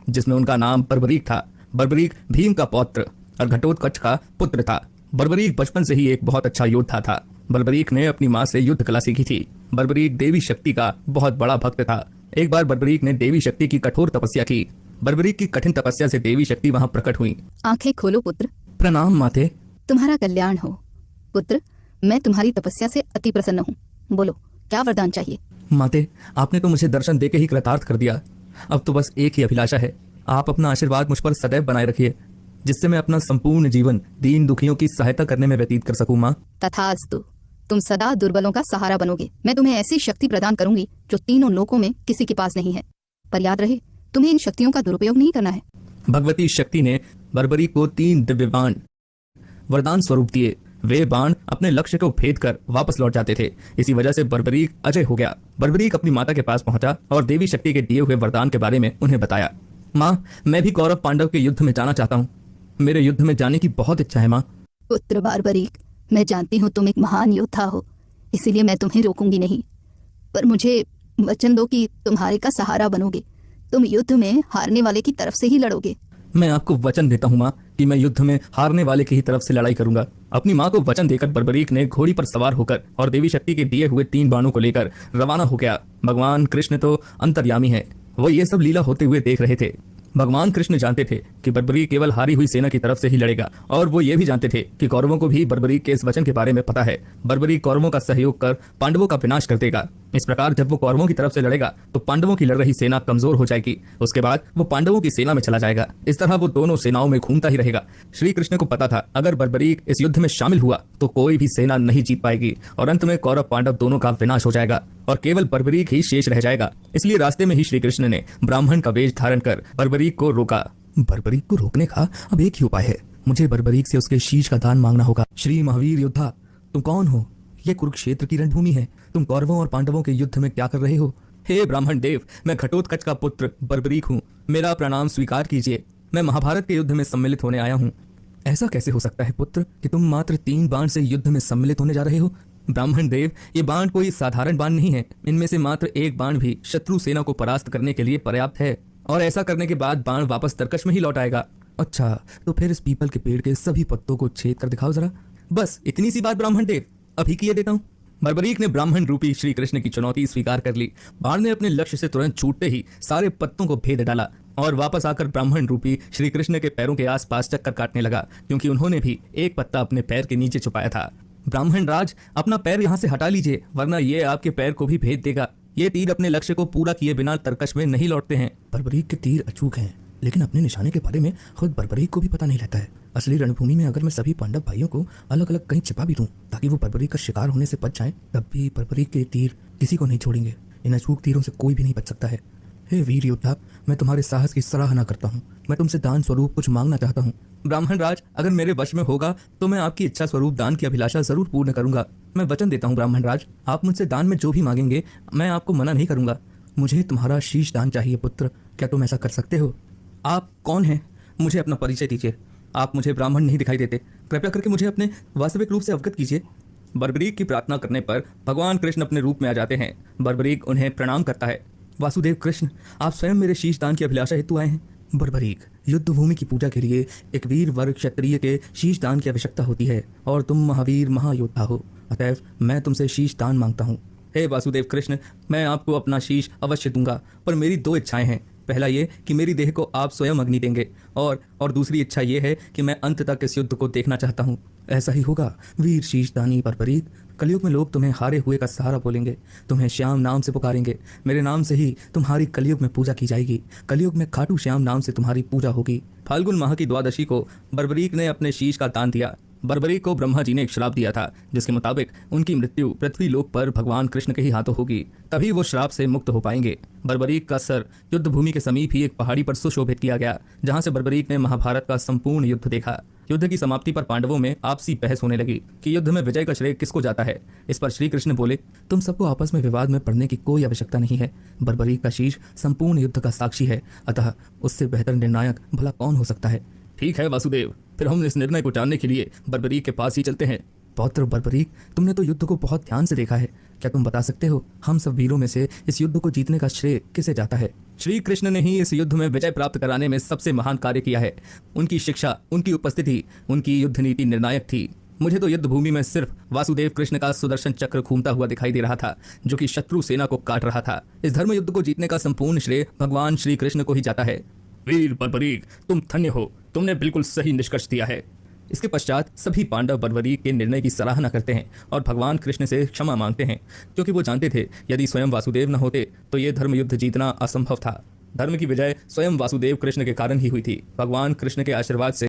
जिसमें उनका नाम बर्बरीक था। बर्बरीक भीम का पौत्र और घटोत्कच का पुत्र था। बर्बरीक बचपन से ही एक बहुत अच्छा योद्धा था। बर्बरीक ने अपनी माँ से युद्ध कला सीखी थी। बर्बरीक देवी शक्ति का बहुत बड़ा भक्त था। एक बार बर्बरीक ने देवी शक्ति की कठोर तपस्या की। बर्बरीक की कठिन तपस्या से देवी शक्ति वहां प्रकट हुई। आंखें खोलो पुत्र। प्रणाम माते। तुम्हारा कल्याण हो पुत्र। मैं तुम्हारी तपस्या से अति प्रसन्न हूँ। बोलो क्या वरदान चाहिए? माते, आपने तो मुझे दर्शन देके ही कृतार्थ कर दिया। अब तो बस एक ही अभिलाषा है, आप अपना आशीर्वाद मुझ पर सदैव बनाए रखिए, जिससे मैं अपना संपूर्ण जीवन दीन दुखियों की सहायता करने में व्यतीत कर सकूं। माँ। तथास्तु। तुम सदा दुर्बलों का सहारा बनोगे। मैं तुम्हें ऐसी शक्ति प्रदान करूंगी जो तीनों लोकों में किसी के पास नहीं है। पर याद रहे, तुम्हें इन शक्तियों का दुरुपयोग नहीं करना है। भगवती शक्ति ने बर्बरीक को 3 दिव्य बाण वरदान स्वरूप दिए। वे बाण अपने लक्ष्य को भेद कर वापस लौट जाते थे। इसी वजह से बर्बरीक अजय हो गया। बर्बरीक अपनी माता के पास पहुंचा और देवी शक्ति के दिए हुए वरदान के बारे में उन्हें बताया। माँ, मैं भी कौरव पांडव के युद्ध में जाना चाहता हूँ। मेरे युद्ध में जाने की बहुत इच्छा है। माँ। पुत्र बर्बरीक, मैं जानती हूँ तुम एक महान योद्धा हो, इसीलिए मैं तुम्हें रोकूंगी नहीं। पर मुझे वचन दो कि तुम्हारे का सहारा बनोगे। तुम युद्ध में हारने वाले की तरफ से ही लड़ोगे। मैं आपको वचन देता हूँ माँ कि मैं युद्ध में हारने वाले की ही तरफ से लड़ाई करूंगा। अपनी माँ को वचन देकर बर्बरीक ने घोड़ी पर सवार होकर और देवी शक्ति के दिए हुए 3 बाणों को लेकर रवाना हो गया। भगवान कृष्ण तो अंतर्यामी है, वो ये सब लीला होते हुए देख रहे थे। भगवान कृष्ण जानते थे कि बर्बरीक केवल हारी हुई सेना की तरफ से ही लड़ेगा, और वो ये भी जानते थे कि कौरवों को भी बर्बरीक के इस वचन के बारे में पता है। बर्बरीक कौरवों का सहयोग कर पांडवों का विनाश कर देगा। इस प्रकार जब वो कौरवों की तरफ से लड़ेगा तो पांडवों की लड़ रही सेना कमजोर हो जाएगी। उसके बाद वो पांडवों की सेना में चला जाएगा। इस तरह वो दोनों सेनाओं में घूमता ही रहेगा। श्री कृष्ण को पता था अगर बर्बरीक इस युद्ध में शामिल हुआ तो कोई भी सेना नहीं जीत पाएगी और अंत में कौरव पांडव दोनों का विनाश हो जाएगा और केवल बर्बरीक ही शेष रह जाएगा। इसलिए रास्ते में ही श्री कृष्ण ने ब्राह्मण का वेश धारण कर बर्बरीक को रोका। बर्बरीक को रोकने का अब एक ही उपाय है, मुझे बर्बरीक से उसके शीश का दान मांगना होगा। श्री महावीर योद्धा, तुम कौन हो? ये कुरुक्षेत्र की रणभूमि है। तुम कौरवों और पांडवों के युद्ध में क्या कर रहे हो? हे ब्राह्मण देव, मैं घटोत्कच का पुत्र बर्बरीक हूँ। मेरा प्रणाम स्वीकार कीजिए। मैं महाभारत के युद्ध में सम्मिलित होने आया हूँ। ऐसा कैसे हो सकता है पुत्र कि तुम मात्र 3 बाण से युद्ध में सम्मिलित होने जा रहे हो? ब्राह्मण देव, ये बाण कोई साधारण बाण नहीं है। इनमें से मात्र एक बाण भी शत्रु सेना को परास्त करने के लिए पर्याप्त है, और ऐसा करने के बाद बाण वापस तरकश में ही लौट आएगा। अच्छा, तो फिर इस पीपल के पेड़ के सभी पत्तों को छेद कर दिखाओ जरा। बस इतनी सी बात ब्राह्मण देव, अभी किए देता हूँ। बर्बरीक ने ब्राह्मण रूपी श्री कृष्ण की चुनौती स्वीकार कर ली। बाण ने अपने लक्ष्य से तुरंत छूटते ही सारे पत्तों को भेद डाला और वापस आकर ब्राह्मण रूपी श्री कृष्ण के पैरों के आसपास चक्कर काटने लगा, क्योंकि उन्होंने भी एक पत्ता अपने पैर के नीचे छुपाया था। ब्राह्मण राज, अपना पैर यहाँ से हटा लीजिए, वरना ये आपके पैर को भी भेद देगा। ये तीर अपने लक्ष्य को पूरा किए बिना तरकश में नहीं लौटते हैं। बर्बरीक के तीर अचूक हैं, लेकिन अपने निशाने के बारे में खुद बर्बरीक को भी पता नहीं रहता है। असली रणभूमि में अगर मैं सभी पांडव भाइयों को अलग अलग कहीं छिपा भी दूं ताकि वो बर्बरीक का शिकार होने से बच जाएं, तब भी बर्बरीक के तीर किसी को नहीं छोड़ेंगे। इन अचूक तीरों से कोई भी नहीं बच सकता है। हे वीर योद्धा, मैं तुम्हारे साहस की सराहना करता हूँ। मैं तुमसे दान स्वरूप कुछ मांगना चाहता हूँ। ब्राह्मण राज, अगर मेरे वश में होगा तो मैं आपकी इच्छा स्वरूप दान की अभिलाषा जरूर पूर्ण करूंगा। मैं वचन देता हूँ ब्राह्मण राज, आप मुझसे दान में जो भी मांगेंगे मैं आपको मना नहीं करूंगा। मुझे तुम्हारा शीश दान चाहिए पुत्र, क्या तुम ऐसा कर सकते हो? आप कौन हैं? मुझे अपना परिचय दीजिए। आप मुझे ब्राह्मण नहीं दिखाई देते, कृपया करके मुझे अपने वास्तविक रूप से अवगत कीजिए। बर्बरीक की प्रार्थना करने पर भगवान कृष्ण अपने रूप में आ जाते हैं। बर्बरीक उन्हें प्रणाम करता है। वासुदेव कृष्ण, आप स्वयं मेरे शीश दान की अभिलाषा हेतु आए हैं। बर्बरीक, युद्ध भूमि की पूजा के लिए एक वीर वर्ग क्षत्रिय के शीश दान की आवश्यकता होती है, और तुम महावीर महायोद्धा हो, अतएव मैं तुमसे शीश दान मांगता हूँ। हे वासुदेव कृष्ण, मैं आपको अपना शीश अवश्य दूंगा, पर मेरी 2 इच्छाएं हैं। पहला ये कि मेरी देह को आप स्वयं अग्नि देंगे, और दूसरी इच्छा ये है कि मैं अंत तक इस युद्ध को देखना चाहता हूँ। ऐसा ही होगा वीर शीशदानी बर्बरीक। कलयुग में लोग तुम्हें हारे हुए का सहारा बोलेंगे, तुम्हें श्याम नाम से पुकारेंगे। मेरे नाम से ही तुम्हारी कलयुग में पूजा की जाएगी। कलयुग में खाटू श्याम नाम से तुम्हारी पूजा होगी। फाल्गुन माह की द्वादशी को बर्बरीक ने अपने शीश का दान दिया। बर्बरीक को ब्रह्मा जी ने एक श्राप दिया था, जिसके मुताबिक उनकी मृत्यु पृथ्वी लोक पर भगवान कृष्ण के ही हाथों होगी, तभी वो श्राप से मुक्त हो पाएंगे। बर्बरीक का सर युद्ध भूमि के समीप ही एक पहाड़ी पर सुशोभित किया गया, जहां से बर्बरीक ने महाभारत का संपूर्ण युद्ध देखा। युद्ध की समाप्ति पर पांडवों में आपसी बहस होने लगी कि युद्ध में विजय का श्रेय किसको जाता है। इस पर श्री कृष्ण बोले, तुम सबको आपस में विवाद में पड़ने की कोई आवश्यकता नहीं है। बर्बरीक का शीश संपूर्ण युद्ध का साक्षी है, अतः उससे बेहतर निर्णायक भला कौन हो सकता है। ठीक है वासुदेव, फिर हम इस निर्णय को जानने के लिए बर्बरीक के पास ही चलते हैं। पौत्र बर्बरीक, तुमने तो युद्ध को बहुत ध्यान से देखा है, क्या तुम बता सकते हो हम सब वीरों में से इस युद्ध को जीतने का श्रेय किसे जाता है? श्री कृष्ण ने ही इस युद्ध में विजय प्राप्त कराने में सबसे महान कार्य किया है। उनकी शिक्षा, उनकी उपस्थिति, उनकी युद्ध नीति निर्णायक थी। मुझे तो युद्ध भूमि में सिर्फ वासुदेव कृष्ण का सुदर्शन चक्र घूमता हुआ दिखाई दे रहा था, जो कि शत्रु सेना को काट रहा था। इस धर्म युद्ध को जीतने का संपूर्ण श्रेय भगवान श्री कृष्ण को ही जाता है। वीर बर्बरीक, तुम धन्य हो, तुमने बिल्कुल सही निष्कर्ष दिया है। इसके पश्चात सभी पांडव बर्बरीक के निर्णय की सराहना करते हैं और भगवान कृष्ण से क्षमा मांगते हैं, क्योंकि वो जानते थे यदि स्वयं वासुदेव न होते तो ये धर्म युद्ध जीतना असंभव था। धर्म की विजय स्वयं वासुदेव कृष्ण के कारण ही हुई थी। भगवान कृष्ण के आशीर्वाद से